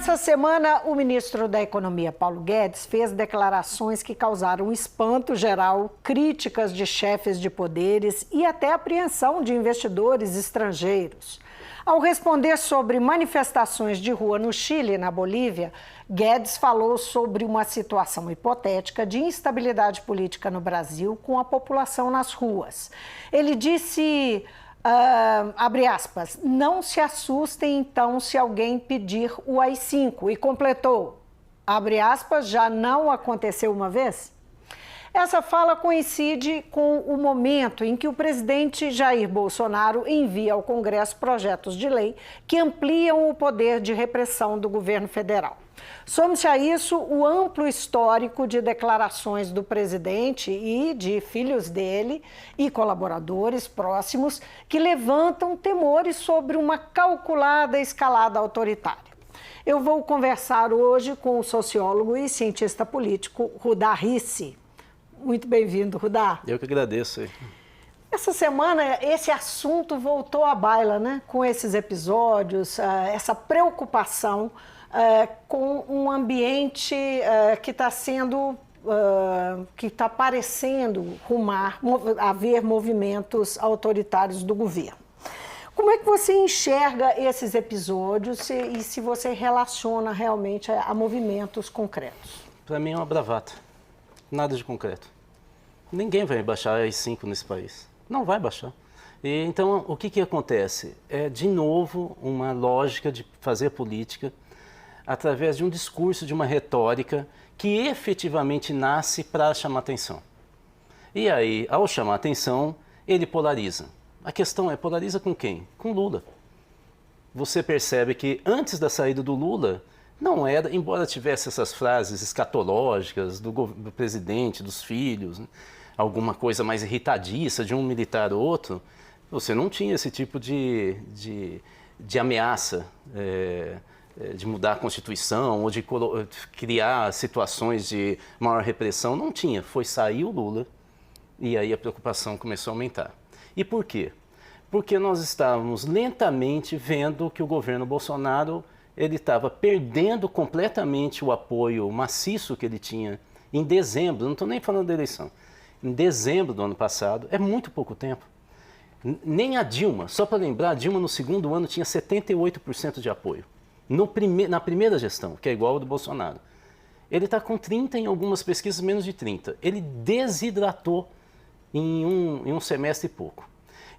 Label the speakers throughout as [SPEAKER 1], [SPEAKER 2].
[SPEAKER 1] Essa semana, o ministro da Economia, Paulo Guedes, fez declarações que causaram espanto geral, críticas de chefes de poderes e até apreensão de investidores estrangeiros. Ao responder sobre manifestações de rua no Chile e na Bolívia, Guedes falou sobre uma situação hipotética de instabilidade política no Brasil com a população nas ruas. Ele disse... abre aspas, não se assustem então se alguém pedir o AI-5 e completou, abre aspas, já não aconteceu uma vez? Essa fala coincide com o momento em que o presidente Jair Bolsonaro envia ao Congresso projetos de lei que ampliam o poder de repressão do governo federal. Some-se a isso o amplo histórico de declarações do presidente e de filhos dele e colaboradores próximos que levantam temores sobre uma calculada escalada autoritária. Eu vou conversar hoje com o sociólogo e cientista político Rudá Rissi. Muito bem-vindo, Rudá.
[SPEAKER 2] Eu que agradeço.
[SPEAKER 1] Essa semana, esse assunto voltou à baila, né? Com esses episódios, essa preocupação com um ambiente que está sendo, que está parecendo haver movimentos autoritários do governo. Como é que você enxerga esses episódios e se você relaciona realmente a movimentos concretos?
[SPEAKER 2] Para mim é uma bravata, nada de concreto. Ninguém vai baixar a AI-5 nesse país, não vai baixar. E, então, o que acontece? É, de novo, uma lógica de fazer política através de um discurso, de uma retórica que efetivamente nasce para chamar atenção. E aí, ao chamar atenção, ele polariza. A questão é, polariza com quem? Com Lula. Você percebe que antes da saída do Lula, não era, embora tivesse essas frases escatológicas do presidente, dos filhos, né, alguma coisa mais irritadiça de um militar ou outro, você não tinha esse tipo de ameaça, de mudar a Constituição ou de criar situações de maior repressão, não tinha. Foi sair o Lula e aí a preocupação começou a aumentar. E por quê? Porque nós estávamos lentamente vendo que o governo Bolsonaro ele estava perdendo completamente o apoio maciço que ele tinha em dezembro, não estou nem falando da eleição, em dezembro do ano passado, é muito pouco tempo. Nem a Dilma, só para lembrar, a Dilma no segundo ano tinha 78% de apoio. Na primeira gestão, que é igual ao do Bolsonaro. Ele está com 30%, em algumas pesquisas menos de 30%. Ele desidratou em um semestre e pouco.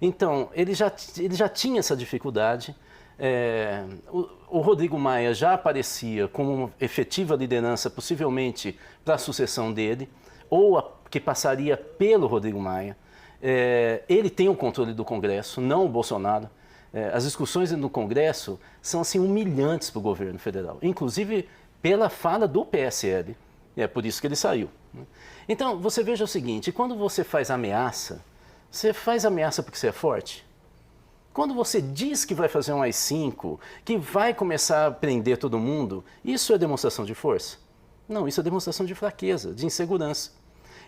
[SPEAKER 2] Então, ele já tinha essa dificuldade. O Rodrigo Maia já aparecia como uma efetiva liderança, possivelmente para a sucessão dele, ou que passaria pelo Rodrigo Maia. Ele tem o controle do Congresso, não o Bolsonaro. As discussões no Congresso são assim, humilhantes para o governo federal, inclusive pela fala do PSL, e é por isso que ele saiu. Então, você veja o seguinte, quando você faz ameaça porque você é forte? Quando você diz que vai fazer um AI-5, que vai começar a prender todo mundo, isso é demonstração de força? Não, isso é demonstração de fraqueza, de insegurança.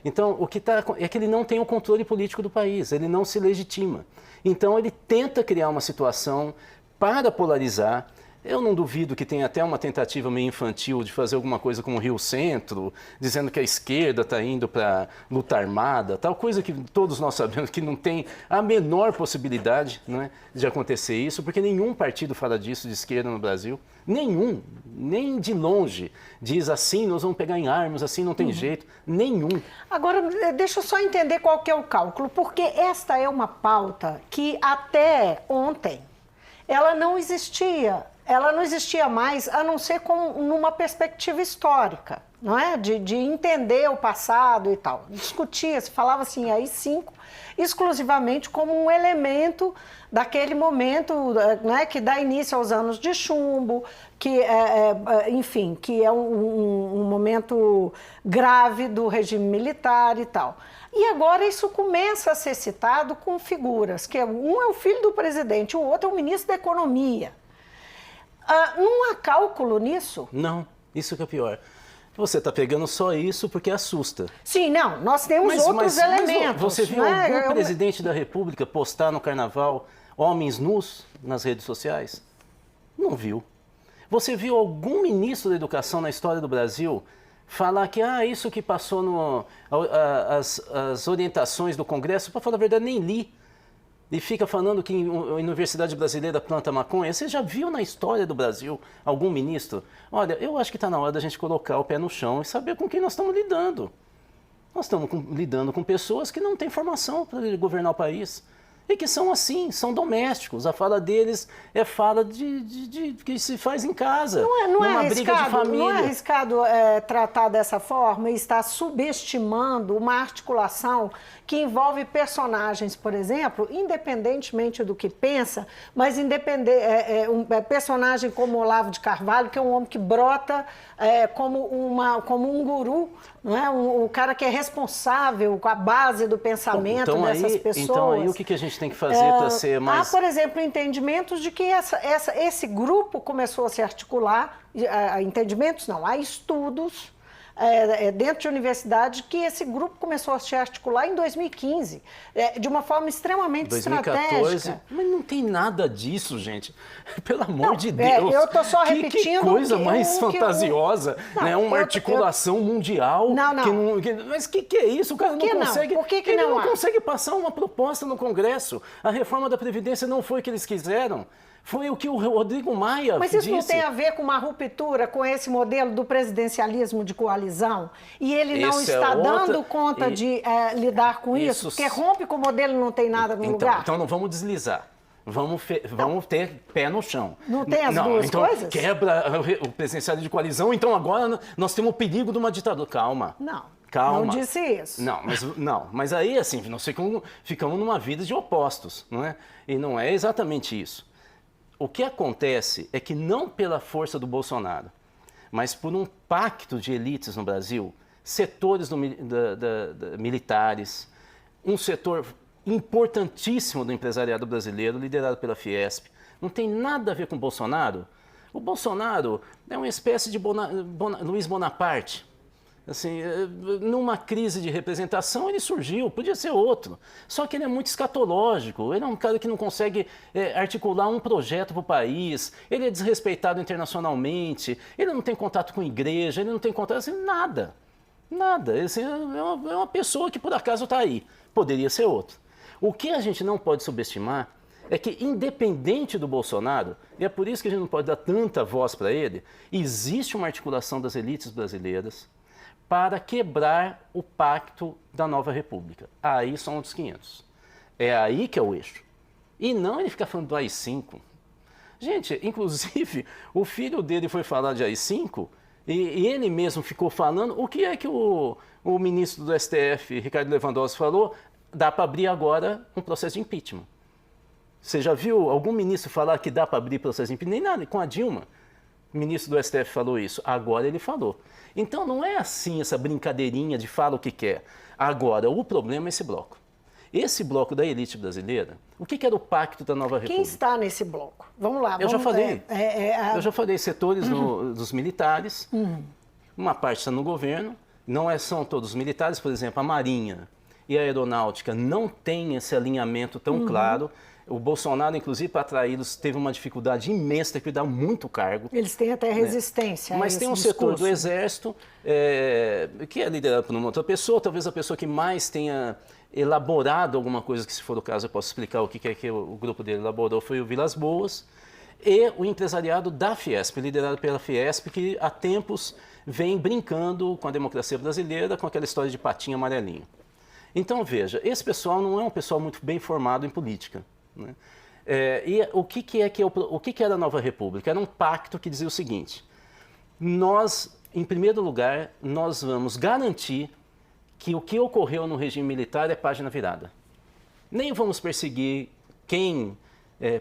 [SPEAKER 2] Então, o que é que ele não tem o controle político do país, ele não se legitima. Então, ele tenta criar uma situação para polarizar. Eu não duvido que tenha até uma tentativa meio infantil de fazer alguma coisa com o Rio Centro, dizendo que a esquerda está indo para luta armada, tal coisa que todos nós sabemos que não tem a menor possibilidade, não é, de acontecer isso, porque nenhum partido fala disso de esquerda no Brasil, nenhum, nem de longe, diz assim nós vamos pegar em armas, assim não tem jeito, nenhum. Agora,
[SPEAKER 1] deixa eu só entender qual que é o cálculo, porque esta é uma pauta que até ontem ela não existia. Ela não existia mais, a não ser numa perspectiva histórica, não é? De entender o passado e tal. Discutia-se, falava assim, AI-5, exclusivamente como um elemento daquele momento, né, que dá início aos anos de chumbo, que, enfim, que é um momento grave do regime militar e tal. E agora isso começa a ser citado com figuras, que um é o filho do presidente, o outro é o ministro da Economia. Não há cálculo nisso?
[SPEAKER 2] Não, isso que é pior. Você está pegando só isso porque assusta.
[SPEAKER 1] Sim, não, nós temos outros elementos.
[SPEAKER 2] Você viu algum presidente da República postar no carnaval homens nus nas redes sociais? Não viu. Você viu algum ministro da educação na história do Brasil falar que isso que passou as orientações do Congresso, para falar a verdade, nem li. E fica falando que a Universidade Brasileira planta maconha. Você já viu na história do Brasil algum ministro? Olha, eu acho que está na hora da gente colocar o pé no chão e saber com quem nós estamos lidando. Nós estamos lidando com pessoas que não têm formação para governar o país. E que são assim, são domésticos. A fala deles é fala de que se faz em casa, numa briga de família.
[SPEAKER 1] Não é arriscado tratar dessa forma e estar subestimando uma articulação que envolve personagens, por exemplo, independentemente do que pensa, mas um personagem como Olavo de Carvalho, que é um homem que brota como um guru, não é? O cara que é responsável com a base do pensamento dessas pessoas.
[SPEAKER 2] Então aí o que a gente tem que fazer para ser mais...
[SPEAKER 1] Há, por exemplo, entendimentos de que esse grupo começou a se articular, entendimentos não, há estudos dentro de universidade que esse grupo começou a se articular em 2015, de uma forma extremamente
[SPEAKER 2] 2014,
[SPEAKER 1] estratégica.
[SPEAKER 2] Mas não tem nada disso, gente. Pelo amor de Deus.
[SPEAKER 1] Eu estou só repetindo.
[SPEAKER 2] Que coisa mais fantasiosa, né? Uma articulação mundial.
[SPEAKER 1] Não.
[SPEAKER 2] Mas que é isso? O cara não consegue.
[SPEAKER 1] Por que
[SPEAKER 2] ele
[SPEAKER 1] não
[SPEAKER 2] consegue passar uma proposta no Congresso. A reforma da Previdência não foi o que eles quiseram. Foi o que o Rodrigo Maia disse.
[SPEAKER 1] Mas isso não tem a ver com uma ruptura com esse modelo do presidencialismo de coalizão? E ele não está dando conta de lidar com isso? Porque rompe com o modelo e não tem nada no lugar?
[SPEAKER 2] Então não vamos deslizar. Vamos ter pé no chão.
[SPEAKER 1] Não tem as duas coisas?
[SPEAKER 2] Quebra o presidencialismo de coalizão, então agora nós temos o perigo de uma ditadura. Calma. Calma.
[SPEAKER 1] Não disse isso.
[SPEAKER 2] Mas aí, assim, nós ficamos numa vida de opostos, não é? E não é exatamente isso. O que acontece é que não pela força do Bolsonaro, mas por um pacto de elites no Brasil, setores militares, um setor importantíssimo do empresariado brasileiro, liderado pela Fiesp, não tem nada a ver com o Bolsonaro. O Bolsonaro é uma espécie de Luiz Bonaparte. Assim, numa crise de representação ele surgiu, podia ser outro, só que ele é muito escatológico, ele é um cara que não consegue articular um projeto para o país, ele é desrespeitado internacionalmente, ele não tem contato com a igreja, ele não tem contato, assim, nada, assim, é uma pessoa que por acaso está aí, poderia ser outro. O que a gente não pode subestimar é que, independente do Bolsonaro, e é por isso que a gente não pode dar tanta voz para ele, existe uma articulação das elites brasileiras para quebrar o pacto da nova república. Aí são os 500. É aí que é o eixo. E não ele ficar falando do AI-5. Gente, inclusive, o filho dele foi falar de AI-5 e ele mesmo ficou falando. O que é que o ministro do STF, Ricardo Lewandowski, falou? Dá para abrir agora um processo de impeachment. Você já viu algum ministro falar que dá para abrir processo de impeachment? Nem nada, com a Dilma. O ministro do STF falou isso. Agora ele falou. Então não é assim essa brincadeirinha de fala o que quer. Agora, o problema é esse bloco. Esse bloco da elite brasileira, o que era o pacto da nova república?
[SPEAKER 1] Quem está nesse bloco? Vamos lá.
[SPEAKER 2] Eu já falei. Eu já falei, setores dos militares, uma parte está no governo, são todos militares, por exemplo, a Marinha e a Aeronáutica não têm esse alinhamento tão claro. O Bolsonaro, inclusive, para atraí-los, teve uma dificuldade imensa, teve que dar muito cargo.
[SPEAKER 1] Eles têm até resistência.
[SPEAKER 2] Mas tem um setor do Exército, que é liderado por uma outra pessoa, talvez a pessoa que mais tenha elaborado alguma coisa, que se for o caso eu posso explicar o que é que o grupo dele elaborou, foi o Vilas Boas, e o empresariado da Fiesp, liderado pela Fiesp, que há tempos vem brincando com a democracia brasileira, com aquela história de patinho amarelinho. Então, veja, esse pessoal não é um pessoal muito bem formado em política. Né? E o que era a Nova República? Era um pacto que dizia o seguinte: nós, em primeiro lugar, nós vamos garantir que o que ocorreu no regime militar é página virada. Nem vamos perseguir quem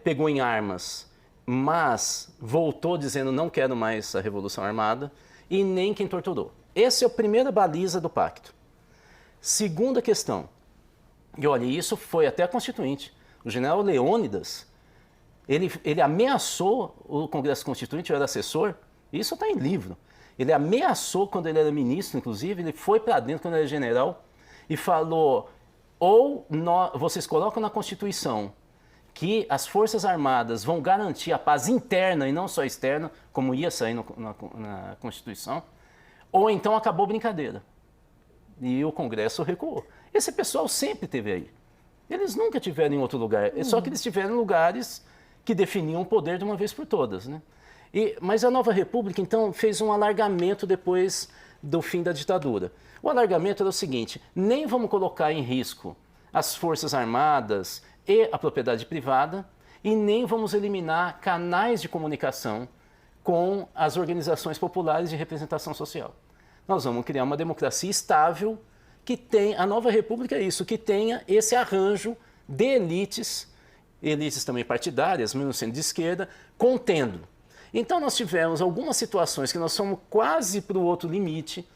[SPEAKER 2] pegou em armas, mas voltou dizendo não quero mais a Revolução Armada, e nem quem torturou. Essa é a primeira baliza do pacto. Segunda questão, e olha, isso foi até a Constituinte. O general Leônidas, ele ameaçou o Congresso Constituinte, eu era assessor, isso está em livro. Ele ameaçou quando ele era ministro, inclusive, ele foi para dentro quando ele era general e falou, vocês colocam na Constituição que as Forças Armadas vão garantir a paz interna e não só externa, como ia sair na Constituição, ou então acabou a brincadeira. E o Congresso recuou. Esse pessoal sempre esteve aí. Eles nunca tiveram em outro lugar, só que eles tiveram em lugares que definiam o poder de uma vez por todas, né? Mas a Nova República, então, fez um alargamento depois do fim da ditadura. O alargamento era o seguinte: nem vamos colocar em risco as Forças Armadas e a propriedade privada, e nem vamos eliminar canais de comunicação com as organizações populares de representação social. Nós vamos criar uma democracia estável que tem, a Nova República é isso, que tenha esse arranjo de elites também partidárias, mesmo sendo de esquerda, contendo. Então nós tivemos algumas situações que nós fomos quase para o outro limite,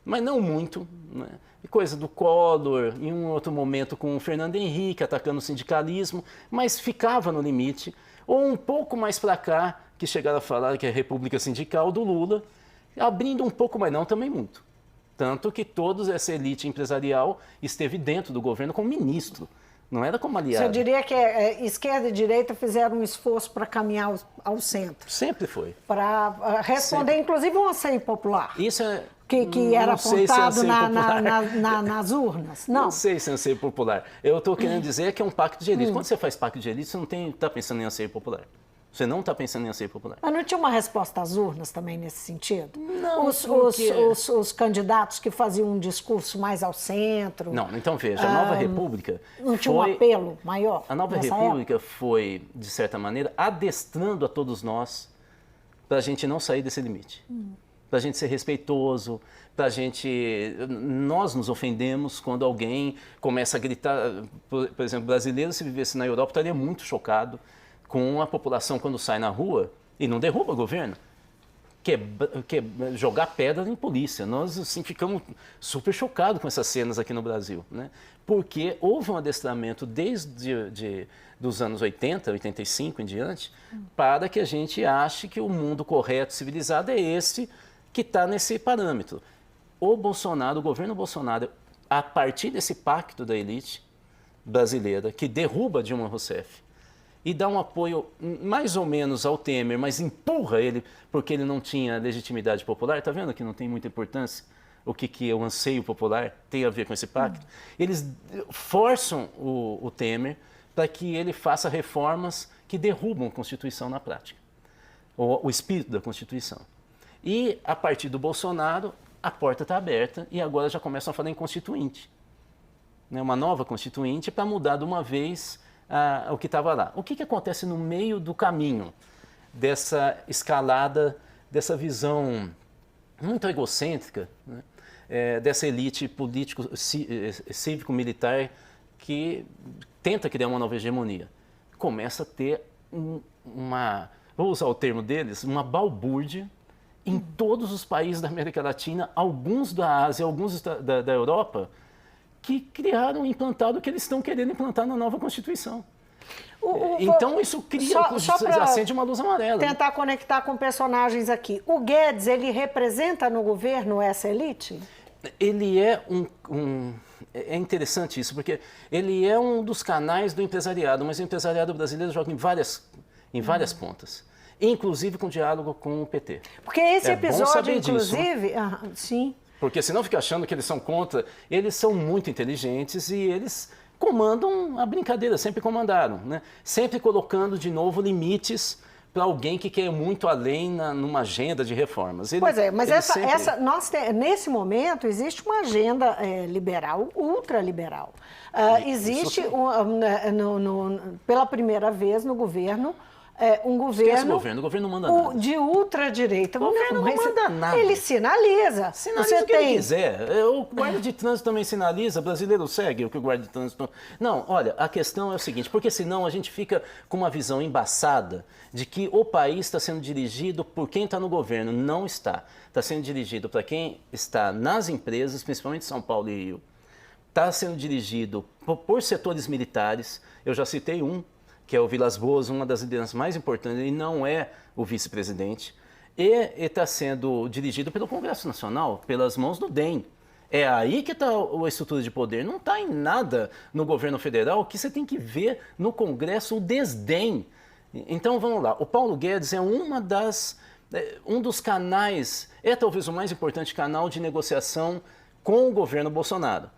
[SPEAKER 2] mas não muito, né? Coisa do Collor, em um outro momento com o Fernando Henrique atacando o sindicalismo, mas ficava no limite, ou um pouco mais para cá, que chegaram a falar que é a República Sindical do Lula, abrindo um pouco, mas não também muito. Tanto que toda essa elite empresarial esteve dentro do governo como ministro, não era como aliado.
[SPEAKER 1] Você diria que esquerda e direita fizeram um esforço para caminhar ao centro?
[SPEAKER 2] Sempre foi.
[SPEAKER 1] Para responder, sempre. Inclusive, um anseio popular.
[SPEAKER 2] Isso é...
[SPEAKER 1] Que era apontado nas urnas.
[SPEAKER 2] Não sei se é anseio popular. Eu estou querendo dizer que é um pacto de elite. Quando você faz pacto de elite, você não está pensando em anseio popular. Você não está pensando em anseio popular.
[SPEAKER 1] Mas não tinha uma resposta às urnas também nesse sentido?
[SPEAKER 2] Não,
[SPEAKER 1] os candidatos que faziam um discurso mais ao centro...
[SPEAKER 2] Não, então veja, a Nova República...
[SPEAKER 1] Não tinha um apelo maior?
[SPEAKER 2] A Nova República foi, de certa maneira, adestrando a todos nós para a gente não sair desse limite. Para a gente ser respeitoso, para a gente... Nós nos ofendemos quando alguém começa a gritar... Por exemplo, brasileiro, se vivesse na Europa, estaria muito chocado com a população quando sai na rua e não derruba o governo, que é jogar pedra em polícia. Nós assim, ficamos super chocados com essas cenas aqui no Brasil, né? Porque houve um adestramento desde dos anos 80, 85 em diante, para que a gente ache que o mundo correto, civilizado é esse que está nesse parâmetro. O Bolsonaro, o governo Bolsonaro, a partir desse pacto da elite brasileira, que derruba Dilma Rousseff, e dá um apoio mais ou menos ao Temer, mas empurra ele porque ele não tinha legitimidade popular. Está vendo que não tem muita importância o que é o anseio popular tem a ver com esse pacto? Eles forçam o Temer para que ele faça reformas que derrubam a Constituição na prática, o espírito da Constituição. E, a partir do Bolsonaro, a porta está aberta e agora já começam a falar em constituinte. Né? Uma nova constituinte para mudar de uma vez... o que estava lá. O que acontece no meio do caminho dessa escalada, dessa visão muito egocêntrica, né? Dessa elite político, cívico-militar que tenta criar uma nova hegemonia? Começa a ter vou usar o termo deles, uma balbúrdia em todos os países da América Latina, alguns da Ásia, alguns da Europa, que criaram, implantaram o que eles estão querendo implantar na nova Constituição. Então isso cria, acende uma luz amarela.
[SPEAKER 1] Tentar conectar com personagens aqui. O Guedes, ele representa no governo essa elite?
[SPEAKER 2] Ele é é interessante isso, porque ele é um dos canais do empresariado, mas o empresariado brasileiro joga em várias pontas. Inclusive com diálogo com o PT.
[SPEAKER 1] Porque esse episódio, inclusive... sim.
[SPEAKER 2] Porque senão fica achando que eles são contra. Eles são muito inteligentes e eles comandam a brincadeira, sempre comandaram, né? Sempre colocando de novo limites para alguém que quer muito além numa agenda de reformas.
[SPEAKER 1] Pois é, mas nesse momento existe uma agenda liberal, ultraliberal. Existe, pela primeira vez no governo, um governo...
[SPEAKER 2] Esquece o governo não manda nada.
[SPEAKER 1] De ultradireita.
[SPEAKER 2] O governo não manda nada.
[SPEAKER 1] Ele sinaliza.
[SPEAKER 2] Sinaliza o que ele quiser. O guarda de trânsito também sinaliza, o brasileiro segue o que o guarda de trânsito... Não, olha, a questão é o seguinte, porque senão a gente fica com uma visão embaçada de que o país está sendo dirigido por quem está no governo. Não está. Está sendo dirigido para quem está nas empresas, principalmente São Paulo e Rio. Está sendo dirigido por setores militares. Eu já citei que é o Vilas Boas, uma das lideranças mais importantes, e não é o vice-presidente, e está sendo dirigido pelo Congresso Nacional, pelas mãos do DEM. É aí que está a estrutura de poder. Não está em nada no governo federal, que você tem que ver no Congresso o desdém. Então vamos lá, o Paulo Guedes é um dos canais, é talvez o mais importante canal de negociação com o governo Bolsonaro.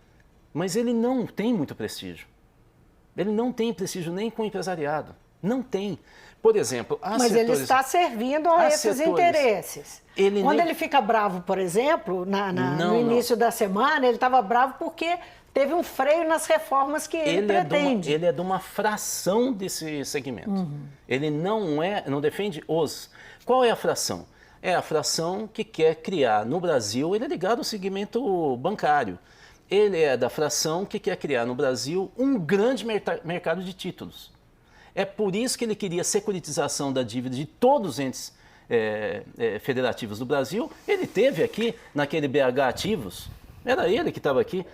[SPEAKER 2] Mas ele não tem muito prestígio. Ele não tem prestígio nem com o empresariado. Não tem. Por exemplo,
[SPEAKER 1] mas ele está servindo a esses interesses. Quando ele fica bravo, por exemplo, no início da semana, ele estava bravo porque teve um freio nas reformas que ele pretende.
[SPEAKER 2] Ele é de uma fração desse segmento. Ele não defende os. Qual é a fração? É a fração que quer criar no Brasil, ele é ligado ao segmento bancário. Ele é da fração que quer criar no Brasil um grande mercado de títulos. É por isso que ele queria securitização da dívida de todos os entes federativos do Brasil. Ele teve aqui, naquele BH Ativos, era ele que estava aqui,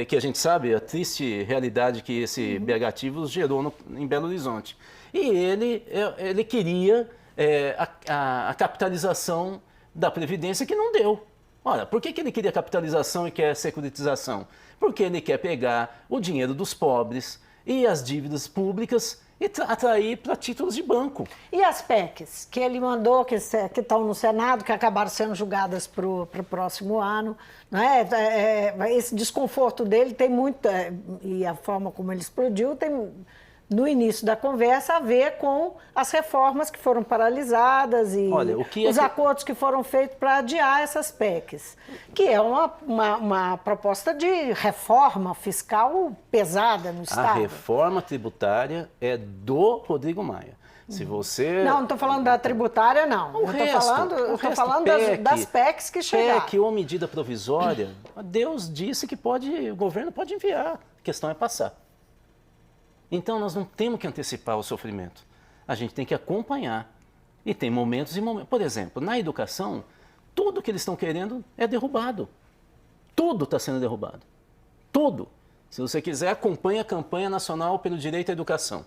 [SPEAKER 2] que a gente sabe a triste realidade que esse BH Ativos gerou em Belo Horizonte. E ele queria a capitalização da Previdência, que não deu. Olha, por que ele queria capitalização e quer securitização? Porque ele quer pegar o dinheiro dos pobres e as dívidas públicas e atrair para títulos de banco.
[SPEAKER 1] E as PECs que ele mandou, que estão no Senado, que acabaram sendo julgadas para o próximo ano, não é? Esse desconforto dele tem muito, e a forma como ele explodiu, tem, no início da conversa, a ver com as reformas que foram paralisadas e os acordos que foram feitos para adiar essas PECs, que é uma proposta de reforma fiscal pesada no Estado.
[SPEAKER 2] A reforma tributária é do Rodrigo Maia. Se você...
[SPEAKER 1] Não estou falando da tributária, não. Eu estou falando das PECs que chegaram.
[SPEAKER 2] PEC ou medida provisória, Deus disse que o governo pode enviar. A questão é passar. Então, nós não temos que antecipar o sofrimento. A gente tem que acompanhar. E tem momentos e momentos. Por exemplo, na educação, tudo que eles estão querendo é derrubado. Tudo está sendo derrubado. Tudo. Se você quiser, acompanhe a campanha nacional pelo direito à educação,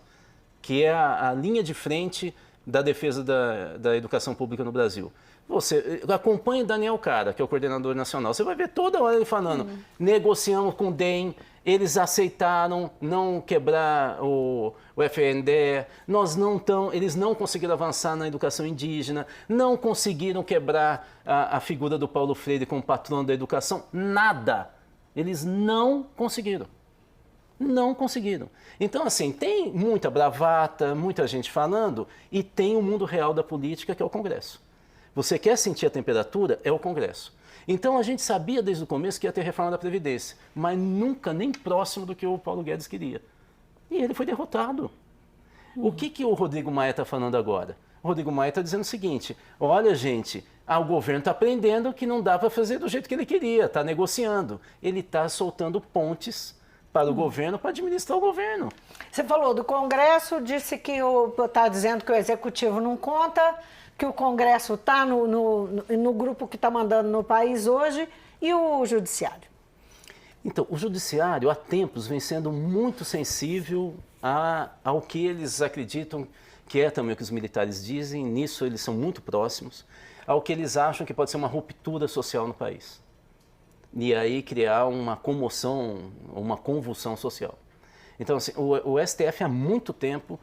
[SPEAKER 2] que é a linha de frente da defesa da educação pública no Brasil. Você acompanha o Daniel Cara, que é o coordenador nacional. Você vai ver toda hora ele falando, negociamos com o DEM, eles aceitaram não quebrar o FNDE, eles não conseguiram avançar na educação indígena, não conseguiram quebrar a figura do Paulo Freire como patrono da educação, nada. Eles não conseguiram. Não conseguiram. Então, assim, tem muita bravata, muita gente falando, e tem o mundo real da política, que é o Congresso. Você quer sentir a temperatura? É o Congresso. Então, a gente sabia desde o começo que ia ter reforma da Previdência, mas nunca nem próximo do que o Paulo Guedes queria. E ele foi derrotado. O que o Rodrigo Maia está falando agora? O Rodrigo Maia está dizendo o seguinte, olha, gente, o governo está aprendendo que não dá para fazer do jeito que ele queria, está negociando. Ele está soltando pontes para o governo, para administrar o governo.
[SPEAKER 1] Você falou do Congresso, disse que está dizendo que o Executivo não conta, que o Congresso está no grupo que está mandando no país hoje, e o Judiciário?
[SPEAKER 2] Então, o Judiciário, há tempos, vem sendo muito sensível ao que eles acreditam, que é também o que os militares dizem, nisso eles são muito próximos, ao que eles acham que pode ser uma ruptura social no país. E aí criar uma comoção, uma convulsão social. Então, assim, o STF há muito tempo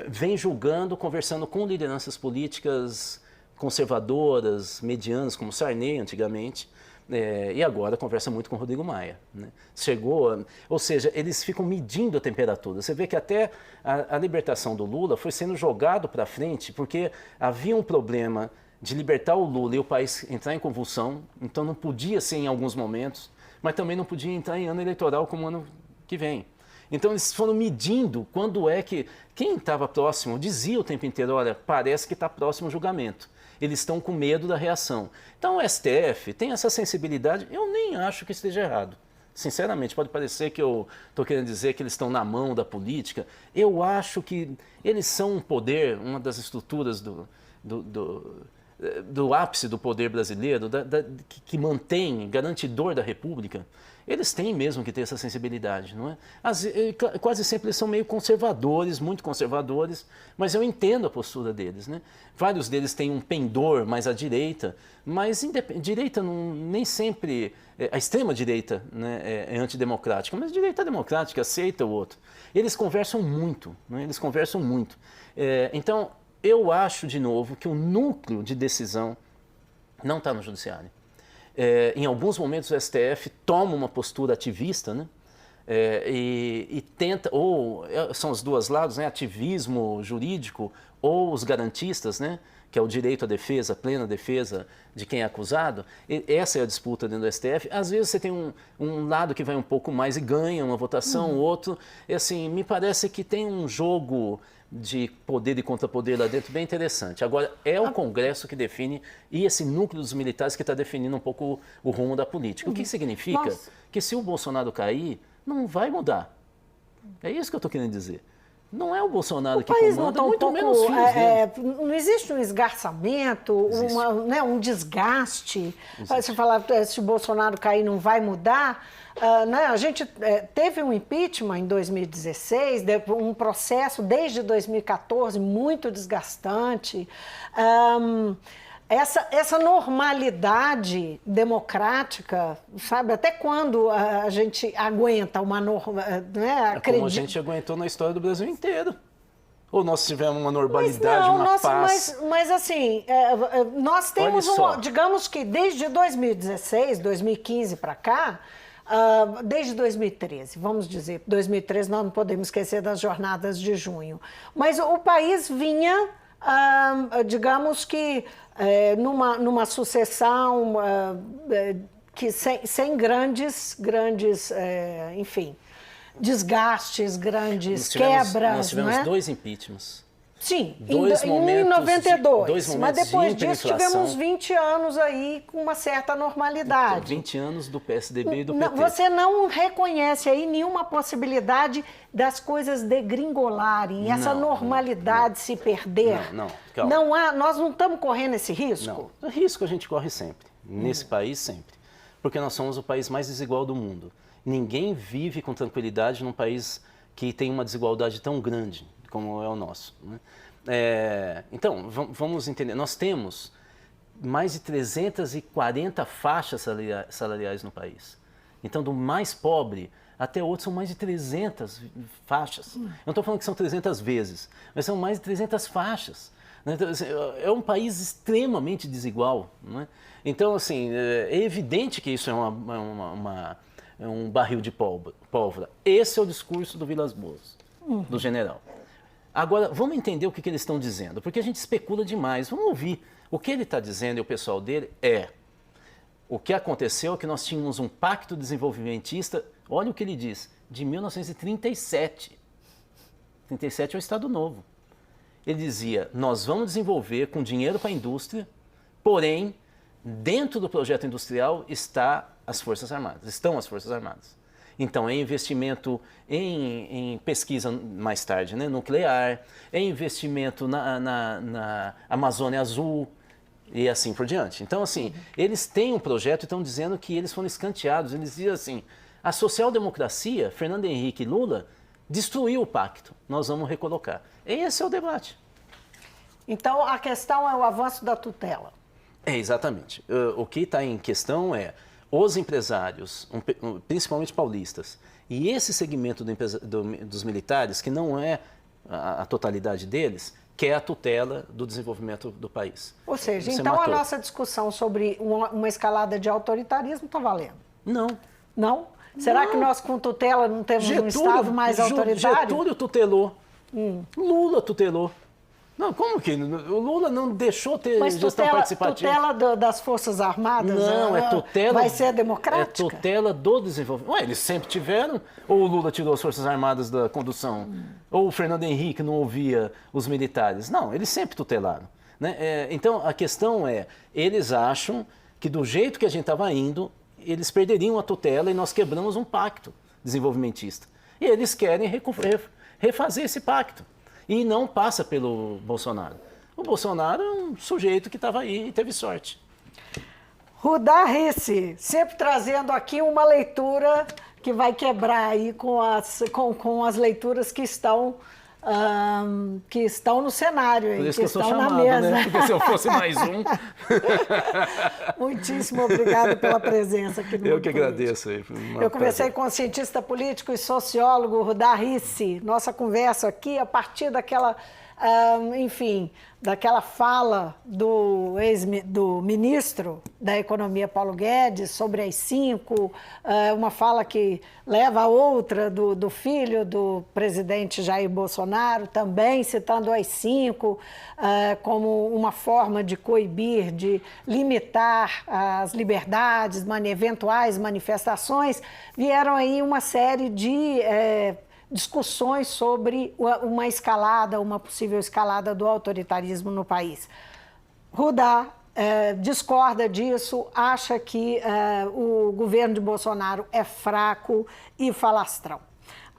[SPEAKER 2] vem julgando, conversando com lideranças políticas conservadoras, medianas, como Sarney antigamente, e agora conversa muito com o Rodrigo Maia. Né? Ou seja, eles ficam medindo a temperatura. Você vê que até a libertação do Lula foi sendo jogado para frente, porque havia um problema de libertar o Lula e o país entrar em convulsão, então não podia ser em alguns momentos, mas também não podia entrar em ano eleitoral como o ano que vem. Então eles foram medindo quando é que quem estava próximo dizia o tempo inteiro, olha, parece que está próximo o julgamento. Eles estão com medo da reação. Então o STF tem essa sensibilidade, eu nem acho que esteja errado. Sinceramente, pode parecer que eu estou querendo dizer que eles estão na mão da política. Eu acho que eles são um poder, uma das estruturas do ápice do poder brasileiro, que mantém, garantidor da República, eles têm mesmo que ter essa sensibilidade, não é? Quase sempre eles são meio conservadores, muito conservadores, mas eu entendo a postura deles, né? Vários deles têm um pendor mais à direita, mas direita nem sempre... A extrema-direita, né, é antidemocrática, mas a direita democrática aceita o outro. Eles conversam muito, né? Eles conversam muito. Então, eu acho, de novo, que o núcleo de decisão não está no judiciário. Em alguns momentos o STF toma uma postura ativista, né? E tenta, ou são os dois lados, né? Ativismo jurídico ou os garantistas, né? Que é o direito à defesa, a plena defesa de quem é acusado. Essa é a disputa dentro do STF. Às vezes você tem um lado que vai um pouco mais e ganha uma votação, o outro. Assim, me parece que tem um jogo de poder e contrapoder lá dentro bem interessante. Agora, é o Congresso que define e esse núcleo dos militares que está definindo um pouco o rumo da política. O que significa?
[SPEAKER 1] Nossa.
[SPEAKER 2] Que se o Bolsonaro cair, não vai mudar. É isso que eu estou querendo dizer. Não é o Bolsonaro que comanda, muito menos os filhos dele.
[SPEAKER 1] Não existe um esgarçamento, um desgaste. Você fala, se o Bolsonaro cair, não vai mudar. Né? A gente teve um impeachment em 2016, um processo desde 2014 muito desgastante. Essa normalidade democrática, sabe? Até quando a gente aguenta uma normalidade, né?
[SPEAKER 2] Como a gente aguentou na história do Brasil inteiro. Ou nós tivemos uma normalidade, uma paz.
[SPEAKER 1] Mas assim, nós temos, digamos que desde 2016, 2015 para cá, desde 2013, vamos dizer, 2013 nós não podemos esquecer das jornadas de junho, mas o país vinha, digamos que, numa sucessão que sem grandes, enfim, desgastes, grandes quebras.
[SPEAKER 2] Nós tivemos 2 impeachments.
[SPEAKER 1] Sim, em 92, mas depois disso tivemos 20 anos aí com uma certa normalidade.
[SPEAKER 2] Então, 20 anos do PSDB e do PT.
[SPEAKER 1] Você não reconhece aí nenhuma possibilidade das coisas degringolarem, essa normalidade se perder?
[SPEAKER 2] Não, calma.
[SPEAKER 1] Nós não estamos correndo esse risco?
[SPEAKER 2] Não, o risco a gente corre sempre, nesse país sempre, porque nós somos o país mais desigual do mundo. Ninguém vive com tranquilidade num país que tem uma desigualdade tão grande como é o nosso, né? Então, vamos entender, nós temos mais de 340 faixas salariais no país. Então, do mais pobre até o outro, são mais de 300 faixas. Eu não estou falando que são 300 vezes, mas são mais de 300 faixas. Então, assim, é um país extremamente desigual, não é? Então, assim, é evidente que isso é um barril de pólvora. Esse é o discurso do Vilas Boas, do general. Agora, vamos entender o que eles estão dizendo, porque a gente especula demais. Vamos ouvir. O que ele está dizendo e o pessoal dele o que aconteceu é que nós tínhamos um pacto desenvolvimentista, olha o que ele diz, de 1937. 37 é o Estado Novo. Ele dizia, nós vamos desenvolver com dinheiro para a indústria, porém, dentro do projeto industrial estão as Forças Armadas. Então, é investimento em pesquisa mais tarde, né, nuclear, é investimento na Amazônia Azul e assim por diante. Então, assim, eles têm um projeto e estão dizendo que eles foram escanteados. Eles dizem assim, a social-democracia, Fernando Henrique e Lula, destruiu o pacto, nós vamos recolocar. Esse é o debate.
[SPEAKER 1] Então, a questão é o avanço da tutela.
[SPEAKER 2] Exatamente. O que está em questão é os empresários, principalmente paulistas, e esse segmento dos militares, que não é a totalidade deles, quer a tutela do desenvolvimento do país.
[SPEAKER 1] Ou seja, então a nossa discussão sobre uma escalada de autoritarismo está valendo?
[SPEAKER 2] Não.
[SPEAKER 1] Não? Será que nós com tutela não temos um Estado mais autoritário?
[SPEAKER 2] Getúlio tutelou. Lula tutelou. Não, como que? O Lula não deixou ter gestão participativa.
[SPEAKER 1] Mas tutela das Forças Armadas?
[SPEAKER 2] Não, é tutela...
[SPEAKER 1] Vai ser democrática?
[SPEAKER 2] É tutela do desenvolvimento. Ué, eles sempre tiveram? Ou o Lula tirou as Forças Armadas da condução? Ou o Fernando Henrique não ouvia os militares? Não, eles sempre tutelaram, né? Então, a questão é, eles acham que do jeito que a gente estava indo, eles perderiam a tutela e nós quebramos um pacto desenvolvimentista. E eles querem refazer esse pacto. E não passa pelo Bolsonaro. O Bolsonaro é um sujeito que estava aí e teve sorte.
[SPEAKER 1] Rudá Rissi, sempre trazendo aqui uma leitura que vai quebrar aí com as leituras que estão no cenário,
[SPEAKER 2] Por
[SPEAKER 1] aí,
[SPEAKER 2] isso
[SPEAKER 1] que
[SPEAKER 2] eu sou
[SPEAKER 1] estão na
[SPEAKER 2] chamado,
[SPEAKER 1] mesa.
[SPEAKER 2] né? Porque se eu fosse mais um...
[SPEAKER 1] Muitíssimo obrigado pela presença aqui no
[SPEAKER 2] Eu
[SPEAKER 1] Mundo
[SPEAKER 2] que
[SPEAKER 1] Político.
[SPEAKER 2] agradeço. Aí,
[SPEAKER 1] Eu conversei com o cientista político e sociólogo Rudá Rissi. Nossa conversa aqui a partir daquela, daquela fala do ministro da Economia, Paulo Guedes, sobre as 5, uma fala que leva a outra do filho do presidente Jair Bolsonaro, também citando as 5 como uma forma de coibir, de limitar as liberdades, eventuais manifestações. Vieram aí uma série de discussões sobre uma escalada, uma possível escalada do autoritarismo no país. Rudá discorda disso, acha que o governo de Bolsonaro é fraco e falastrão.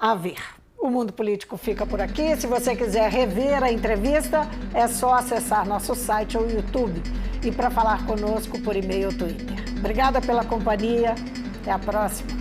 [SPEAKER 1] A ver. O Mundo Político fica por aqui. Se você quiser rever a entrevista, é só acessar nosso site ou YouTube. E para falar conosco por e-mail ou Twitter. Obrigada pela companhia. Até a próxima.